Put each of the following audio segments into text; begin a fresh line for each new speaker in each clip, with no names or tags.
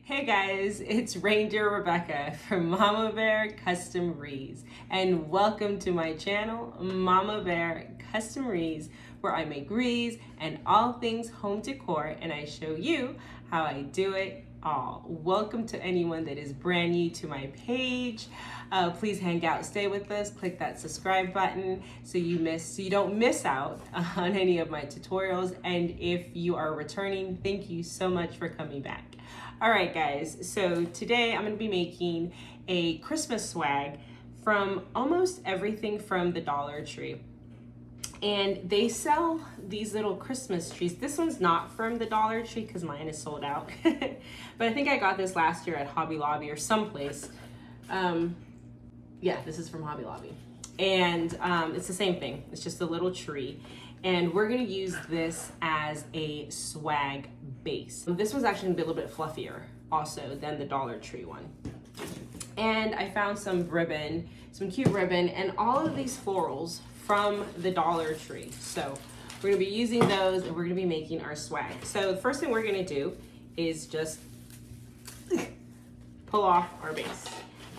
Hey guys, it's Reindeer Rebecca from Mama Bear Custom Rees, and welcome to my channel, Mama Bear Custom Rees, where I make wreaths and all things home decor, and I show you how I do it all. Welcome to anyone that is brand new to my page. Please hang out, stay with us, click that subscribe button so you don't miss out on any of my tutorials. And if you are returning, thank you so much for coming back. All right, guys, so today I'm going to be making a Christmas swag from almost everything from the Dollar Tree. And they sell these little Christmas trees. This one's not from the Dollar Tree because mine is sold out. But I think I got this last year at Hobby Lobby or someplace. Yeah, this is from Hobby Lobby. And it's the same thing. It's just a little tree. And we're gonna use this as a swag base. This one's actually gonna be a little bit fluffier also than the Dollar Tree one. And I found some ribbon, some cute ribbon, and all of these florals from the Dollar Tree. So we're gonna be using those and we're gonna be making our swag. So the first thing we're gonna do is just pull off our base.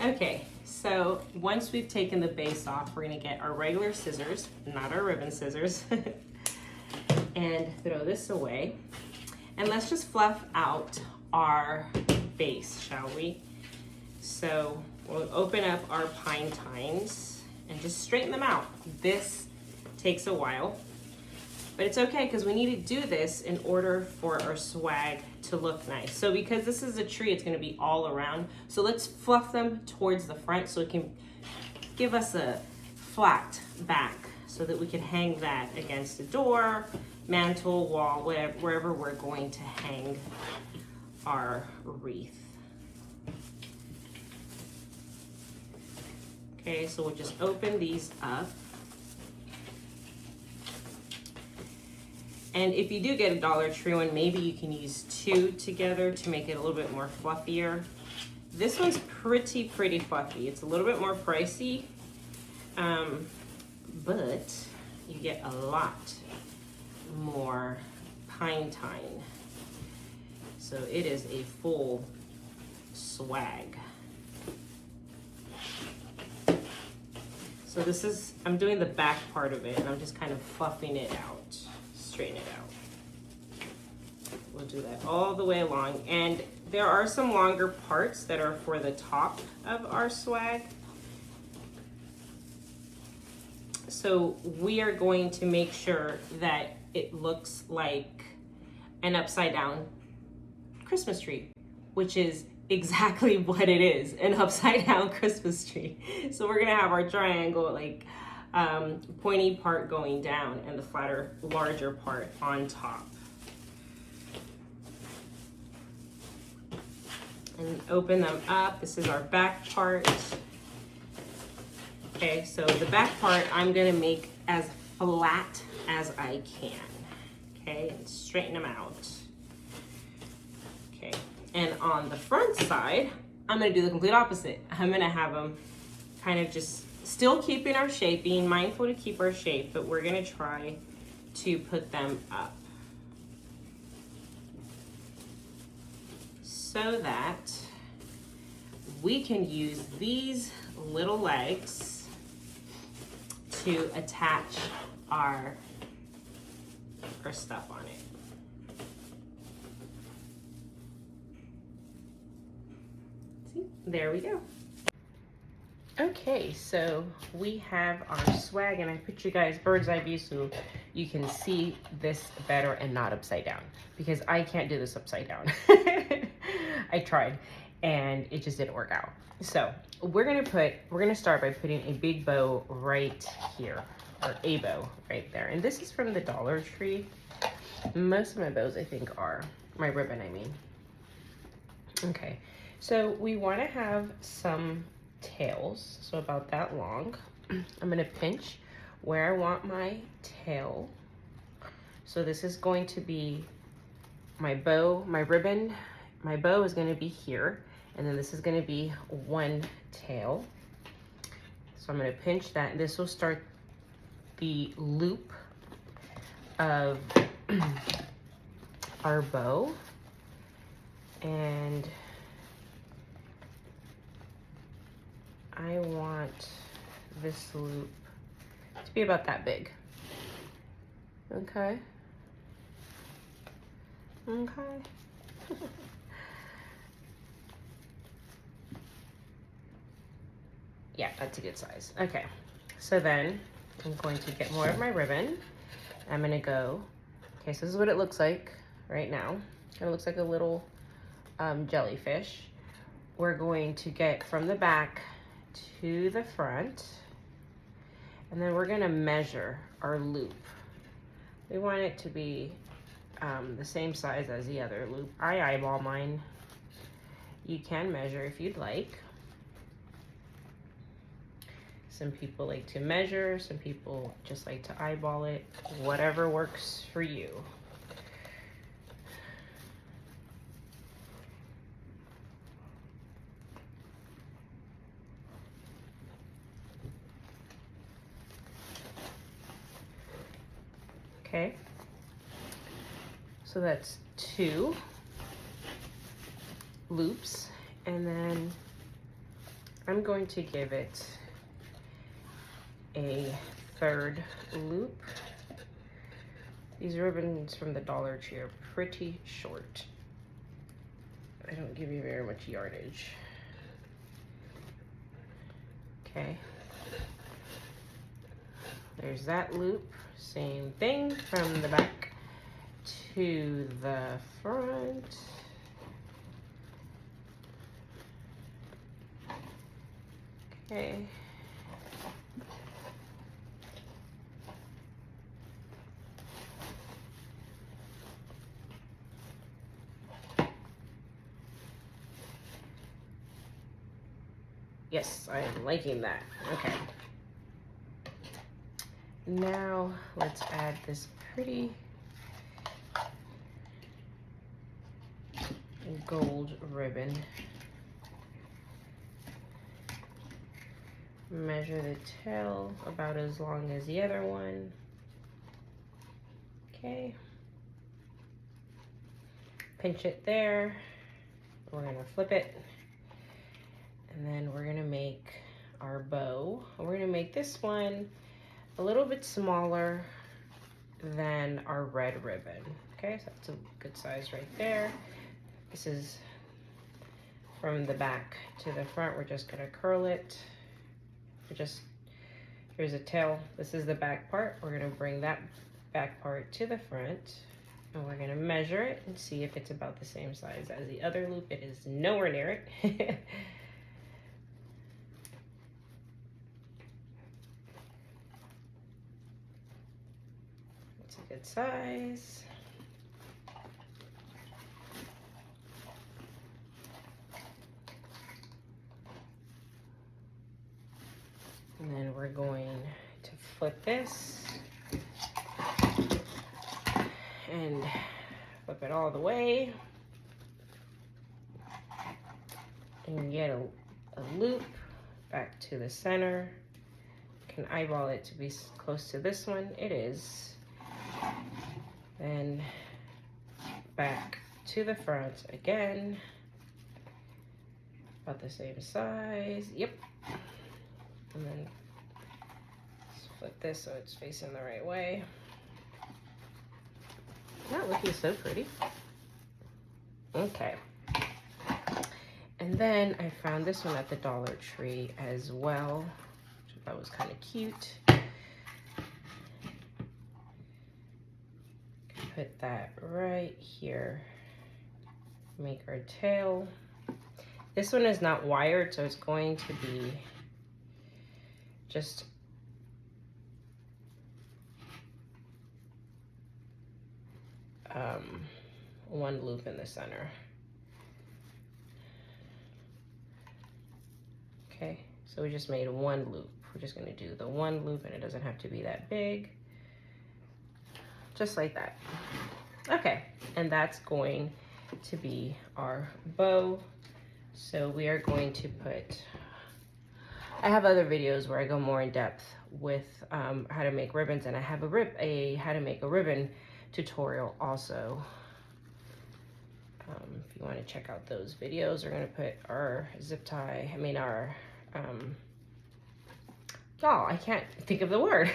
Okay, so once we've taken the base off, we're gonna get our regular scissors, not our ribbon scissors, and throw this away. And let's just fluff out our base, shall we? So we'll open up our pine tines and just straighten them out. This takes a while, but it's okay because we need to do this in order for our swag to look nice. So because this is a tree, it's gonna be all around. So let's fluff them towards the front so it can give us a flat back so that we can hang that against the door, mantle, wall, whatever, wherever we're going to hang our wreath. Okay, so we'll just open these up. And if you do get a Dollar Tree one, maybe you can use two together to make it a little bit more fluffier. This one's pretty fluffy. It's a little bit more pricey, but you get a lot more pine tine. So it is a full swag. So this is, I'm doing the back part of it and I'm just kind of fluffing it out. Straighten it out. We'll do that all the way along. And there are some longer parts that are for the top of our swag. So we are going to make sure that it looks like an upside down Christmas tree, which is exactly what it is, an upside down Christmas tree. So we're gonna have our triangle, like pointy part going down and the flatter, larger part on top. And open them up. This is our back part. Okay, so the back part I'm gonna make as flat as I can. Okay, and straighten them out. Okay, and on the front side, I'm gonna do the complete opposite. I'm gonna have them kind of just still keeping our shape, being mindful to keep our shape, but we're gonna try to put them up so that we can use these little legs to attach our stuff on it. See, there we go. Okay, so we have our swag, and I put you guys bird's eye view so you can see this better and not upside down, because I can't do this upside down. I tried and it just didn't work out. So we're gonna start by putting a big bow right here, or a bow right there. And this is from the Dollar Tree. Most of my bows, I think, are my ribbon, I mean. Okay, so we want to have some tails, so about that long. I'm gonna pinch where I want my tail. So this is going to be my bow, my ribbon. My bow is going to be here, and then this is going to be one tail. So I'm going to pinch that, and this will start the loop of our bow. And I want this loop to be about that big. Okay. Okay. Yeah, that's a good size. Okay, so then I'm going to get more of my ribbon. I'm gonna go, okay, so this is what it looks like right now. It looks like a little jellyfish. We're going to get from the back to the front, and then we're gonna measure our loop. We want it to be the same size as the other loop. I eyeball mine. You can measure if you'd like. Some people like to measure, some people just like to eyeball it, whatever works for you. Okay, so that's 2 loops, and then I'm going to give it a 3rd loop. These ribbons from the Dollar Tree are pretty short. They don't give you very much yardage. Okay. There's that loop. Same thing from the back to the front. Okay. Yes, I am liking that. Okay. Now let's add this pretty gold ribbon. Measure the tail about as long as the other one. Okay. Pinch it there. We're gonna flip it. And then we're gonna make our bow. We're gonna make this one a little bit smaller than our red ribbon. Okay, so that's a good size right there. This is from the back to the front. We're just gonna curl it. Here's a tail. This is the back part. We're gonna bring that back part to the front, and we're gonna measure it and see if it's about the same size as the other loop. It is nowhere near it. It's a good size. And then we're going to flip this and flip it all the way and get a loop back to the center. You can eyeball it to be close to this one. It is. Then back to the front again, about the same size. Yep. And then just flip this so it's facing the right way. Not looking so pretty. Okay. And then I found this one at the Dollar Tree as well, which I thought was kind of cute. Put that right here. Make our tail. This one is not wired, so it's going to be just one loop in the center. Okay, so we just made one loop. We're just going to do the one loop, and it doesn't have to be that big. Just like that. Okay, and that's going to be our bow. So we are going to put, I have other videos where I go more in depth with how to make ribbons, and I have how to make a ribbon tutorial also. If you want to check out those videos, we're going to put our zip tie, our Oh, I can't think of the word.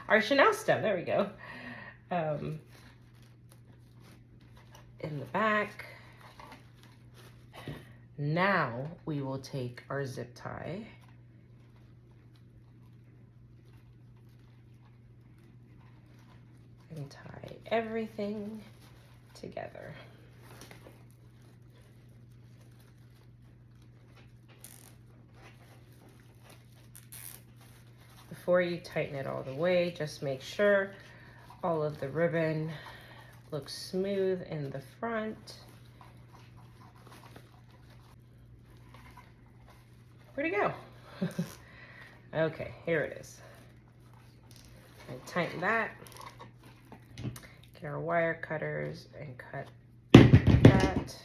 Our Chanel stem, there we go. In the back. Now we will take our zip tie and tie everything together. Before you tighten it all the way, just make sure all of the ribbon looks smooth in the front. Where'd it go? Okay, here it is. I tighten that. Get our wire cutters and cut that.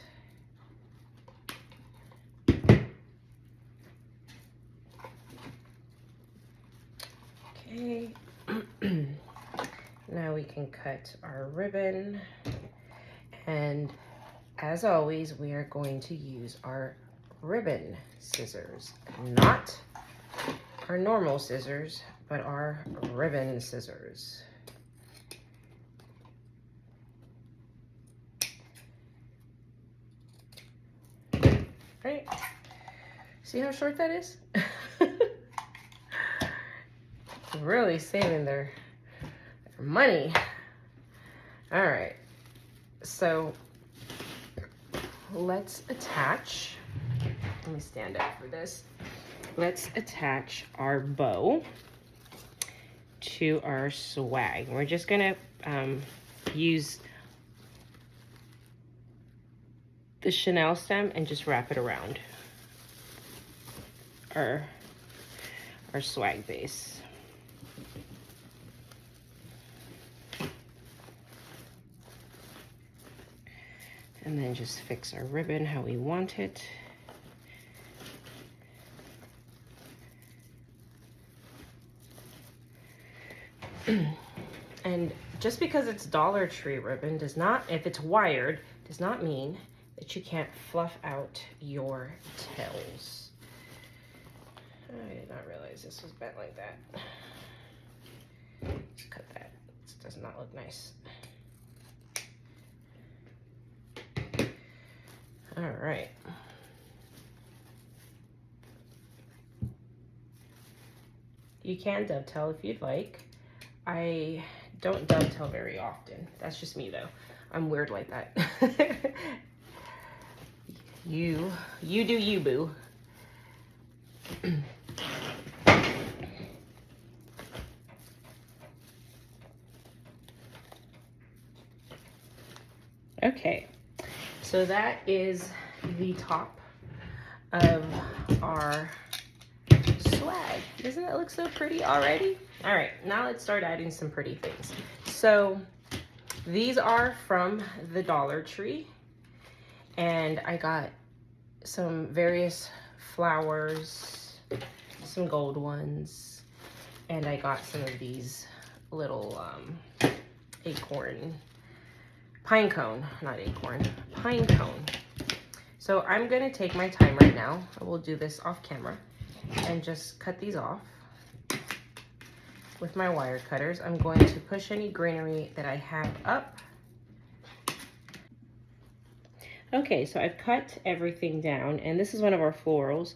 Okay. Now we can cut our ribbon. And as always, we are going to use our ribbon scissors, not our normal scissors, but our ribbon scissors. Right? See how short that is? Really saving their money. All right, so let's attach. Let me stand up for this. Let's attach our bow to our swag. We're just gonna use the Chanel stem and just wrap it around our swag base. And then just fix our ribbon how we want it. And just because it's DollarTree ribbon does not, if it's wired, does not mean that you can't fluff out your tails. I did not realize this was bent like that. Let's cut that. This does not look nice. All right. You can dovetail if you'd like. I don't dovetail very often. That's just me though. I'm weird like that. You do you, boo. Okay, so that is the top of our swag. Doesn't it look so pretty already? All right, now let's start adding some pretty things. So these are from the Dollar Tree, and I got some various flowers, some gold ones, and I got some of these little pine cone. So I'm gonna take my time right now. I will do this off camera and just cut these off with my wire cutters. I'm going to push any greenery that I have up. Okay, so I've cut everything down, and this is one of our florals.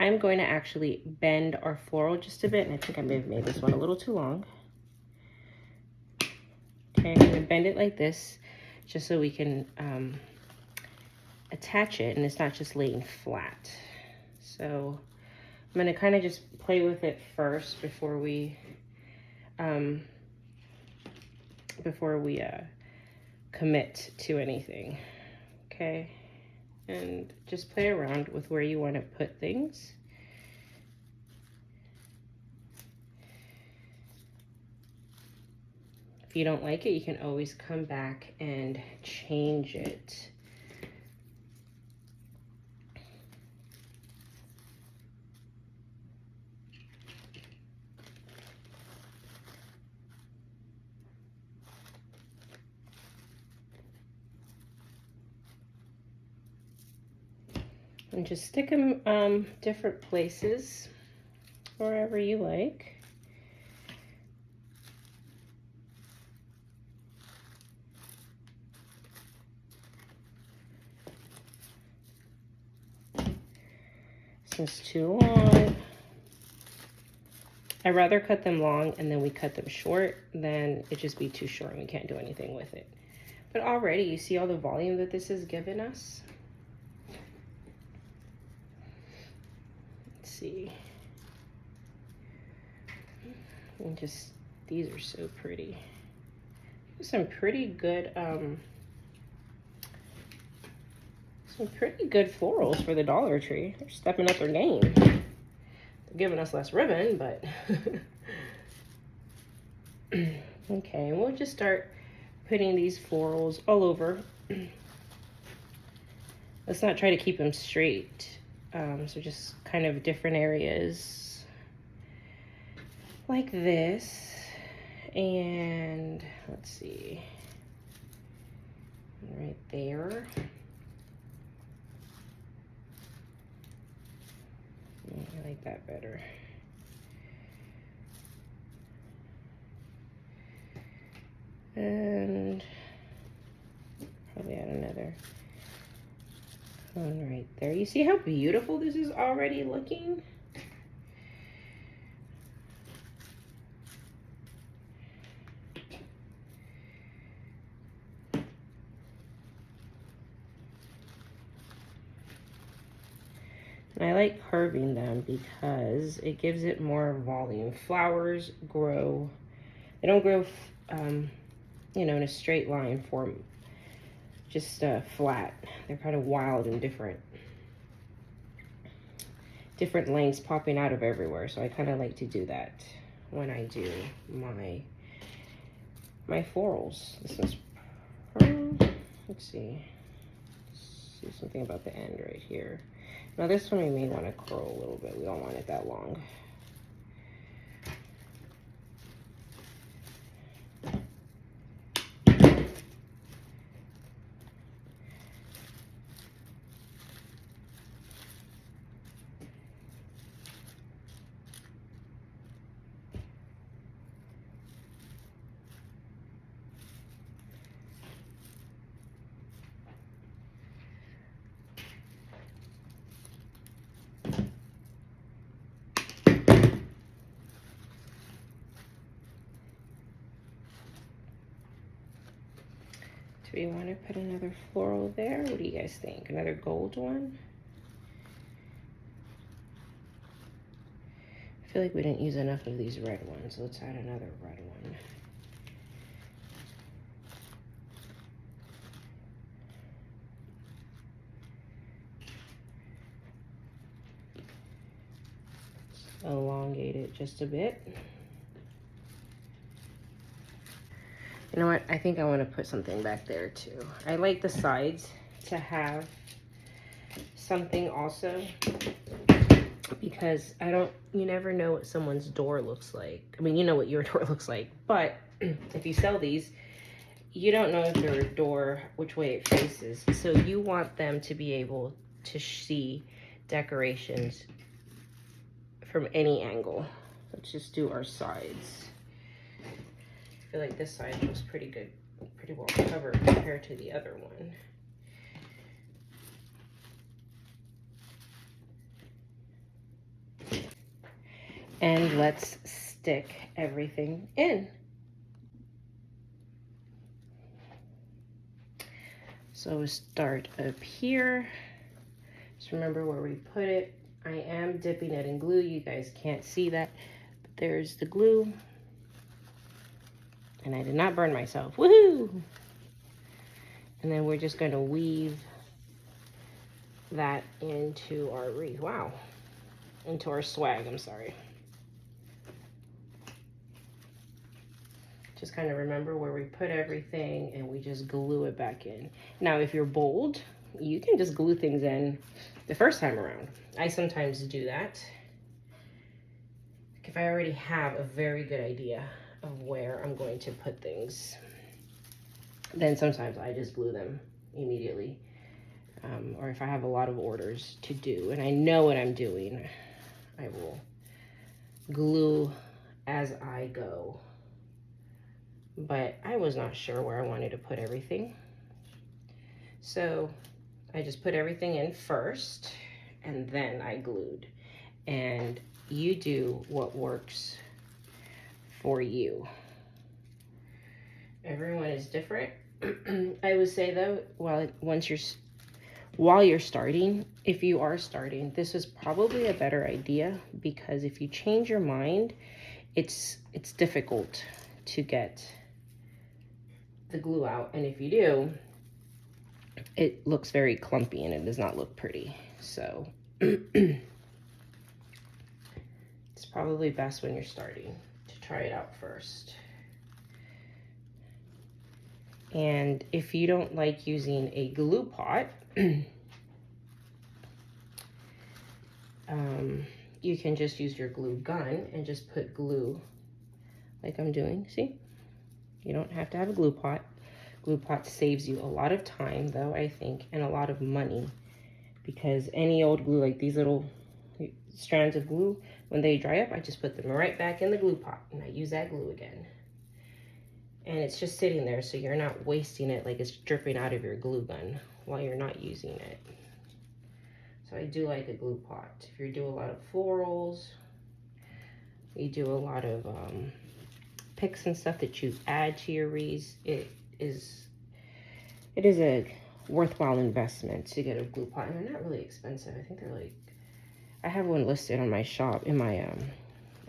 I'm going to actually bend our floral just a bit, and I think I may have made this one a little too long. Okay, I'm gonna bend it like this, just so we can attach it, and it's not just laying flat. So I'm gonna kind of just play with it first before we commit to anything. Okay, and just play around with where you want to put things. If you don't like it, you can always come back and change it. And just stick them different places, wherever you like. It's too long. I'd rather cut them long and then we cut them short than it just be too short and we can't do anything with it. But already you see all the volume that this has given us. Let's see. And just, these are so pretty. Some pretty good florals for the Dollar Tree. They're stepping up their game. They're giving us less ribbon, but okay, and we'll just start putting these florals all over. Let's not try to keep them straight. So just kind of different areas like this. And let's see, right there. I like that better. And probably add another one right there. You see how beautiful this is already looking? And I like curving them because it gives it more volume. Flowers grow, they don't grow, you know, in a straight line form, just flat. They're kind of wild and different lengths popping out of everywhere. So I kind of like to do that when I do my florals. This one's, let's see something about the end right here. Now this one we may want to curl a little bit. We don't want it that long. Do we want to put another floral there? What do you guys think? Another gold one? I feel like we didn't use enough of these red ones. Let's add another red one. Let's elongate it just a bit. You know what? I think I want to put something back there too. I like the sides to have something also, because you never know what someone's door looks like. I mean, you know what your door looks like, but if you sell these, you don't know if their door, which way it faces. So you want them to be able to see decorations from any angle. Let's just do our sides. I feel like this side looks pretty good, pretty well covered compared to the other one. And let's stick everything in. So we'll start up here. Just remember where we put it. I am dipping it in glue. You guys can't see that, but there's the glue. And I did not burn myself. Woohoo! And then we're just going to weave that into our wreath. Wow. Into our swag, I'm sorry. Just kind of remember where we put everything and we just glue it back in. Now, if you're bold, you can just glue things in the first time around. I sometimes do that. If I already have a very good idea of where I'm going to put things, then sometimes I just glue them immediately. Or if I have a lot of orders to do and I know what I'm doing, I will glue as I go. But I was not sure where I wanted to put everything. So I just put everything in first, and then I glued. And you do what works for you. Everyone is different. I would say though, while you're starting, if you are starting, this is probably a better idea, because if you change your mind, it's difficult to get the glue out, and if you do, it looks very clumpy and it does not look pretty. So it's probably best when you're starting to try it out first. And if you don't like using a glue pot, you can just use your glue gun and just put glue like I'm doing. See? You don't have to have a glue pot. Glue pot saves you a lot of time though, I think, and a lot of money, because any old glue, like these little strands of glue, when they dry up, I just put them right back in the glue pot and I use that glue again. And it's just sitting there, so you're not wasting it like it's dripping out of your glue gun while you're not using it. So I do like a glue pot. If you do a lot of florals, you do a lot of picks and stuff that you add to your wreaths, it is a worthwhile investment to get a glue pot. And they're not really expensive. I think they're like, I have one listed on my shop, in my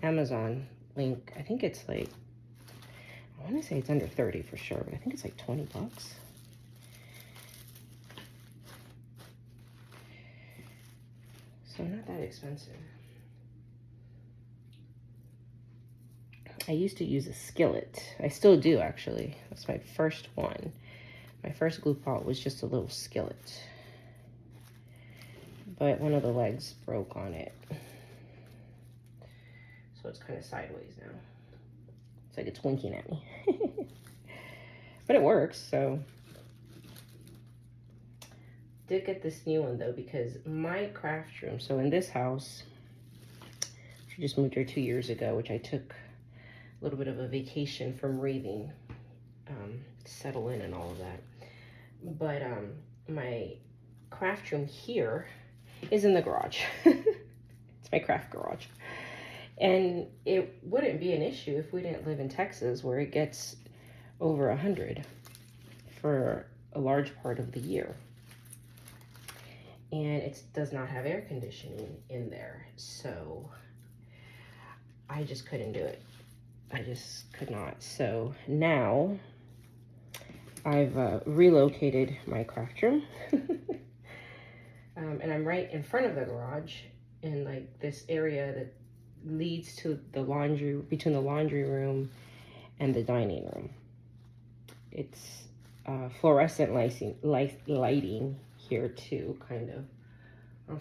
Amazon link. I think it's like, I want to say it's under 30 for sure, but I think it's like 20 bucks. So not that expensive. I used to use a skillet. I still do, actually. That's my first one. My first glue pot was just a little skillet, but one of the legs broke on it. So it's kind of sideways now. It's like it's winking at me. But it works, so. Did get this new one though, because my craft room, so in this house, she just moved here 2 years ago, which I took a little bit of a vacation from wreathing, to settle in and all of that. But my craft room here is in the garage. It's my craft garage. And it wouldn't be an issue if we didn't live in Texas, where it gets over 100 for a large part of the year. And it does not have air conditioning in there. So I just couldn't do it. I just could not. So now I've relocated my craft room. And I'm right in front of the garage, in like this area that leads to the laundry, between the laundry room and the dining room. It's fluorescent lighting here too, kind of,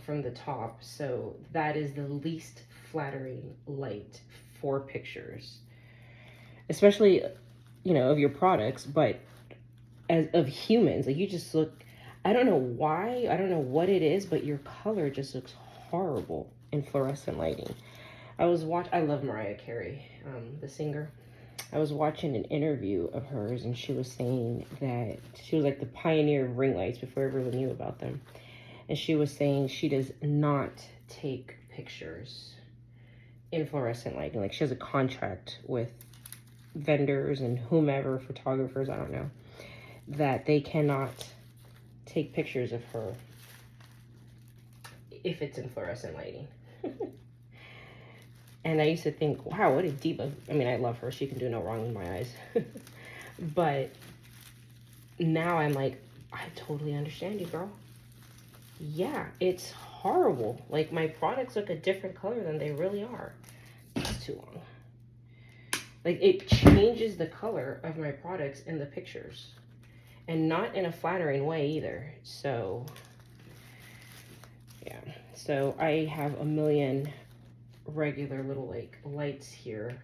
from the top. So that is the least flattering light for pictures, especially, you know, of your products, but as of humans. Like, you just look, I don't know why, I don't know what it is, but your color just looks horrible in fluorescent lighting. I love Mariah Carey, the singer. I was watching an interview of hers, and she was saying that she was like the pioneer of ring lights before everyone knew about them. And she was saying she does not take pictures in fluorescent lighting. Like, she has a contract with vendors and whomever, photographers, I don't know, that they cannot take pictures of her if it's in fluorescent lighting. And I used to think, wow, what a diva. I mean, I love her. She can do no wrong in my eyes. But now I'm like, I totally understand you, girl. Yeah, it's horrible. Like, my products look a different color than they really are. It's too long. Like, it changes the color of my products in the pictures. And not in a flattering way either. So, yeah. So I have a million regular little like lights here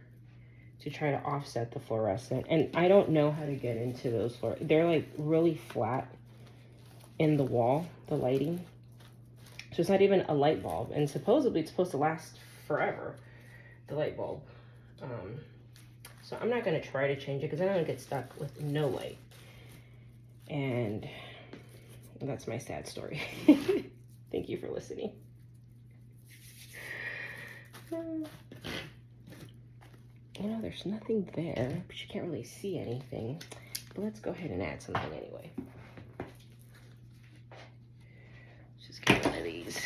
to try to offset the fluorescent. And I don't know how to get into those they're like really flat in the wall, the lighting. So it's not even a light bulb. And supposedly it's supposed to last forever, the light bulb. So I'm not going to try to change it, because then I'm going to get stuck with no light. And that's my sad story. Thank you for listening. You know, there's nothing there, but you can't really see anything. But let's go ahead and add something anyway. Let's just get one of these.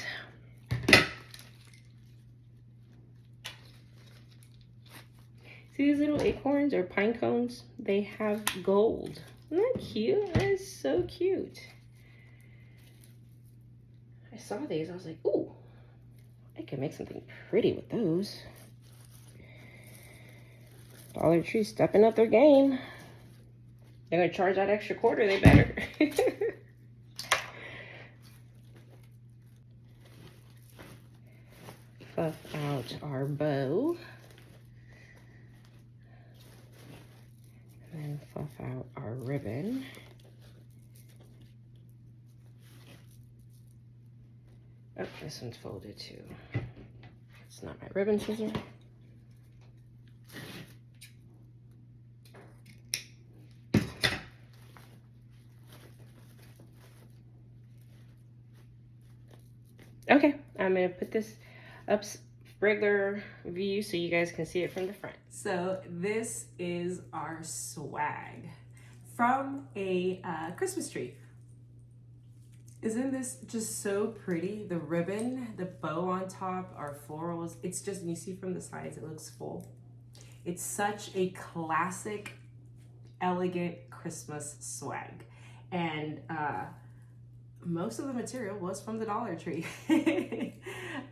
See these little acorns or pine cones? They have gold. Isn't that cute? That is so cute. I saw these, I was like, ooh, I can make something pretty with those. Dollar Tree stepping up their game. They're gonna charge that extra quarter, they better. Fluff out our bow. And then fluff out our ribbon. Oh, this one's folded too. It's not my ribbon scissor. Okay, I'm gonna put this up regular view so you guys can see it from the front.
So this is our swag from a Christmas tree. Isn't this just so pretty? The ribbon, the bow on top, our florals. It's just, you see from the sides, it looks full. It's such a classic, elegant Christmas swag. And most of the material was from the Dollar Tree.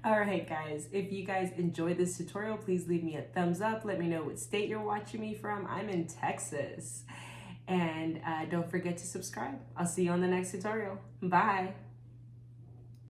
All right, guys, if you guys enjoyed this tutorial, please leave me a thumbs up. Let me know what state you're watching me from. I'm in Texas. And don't forget to subscribe. I'll see you on the next tutorial. Bye.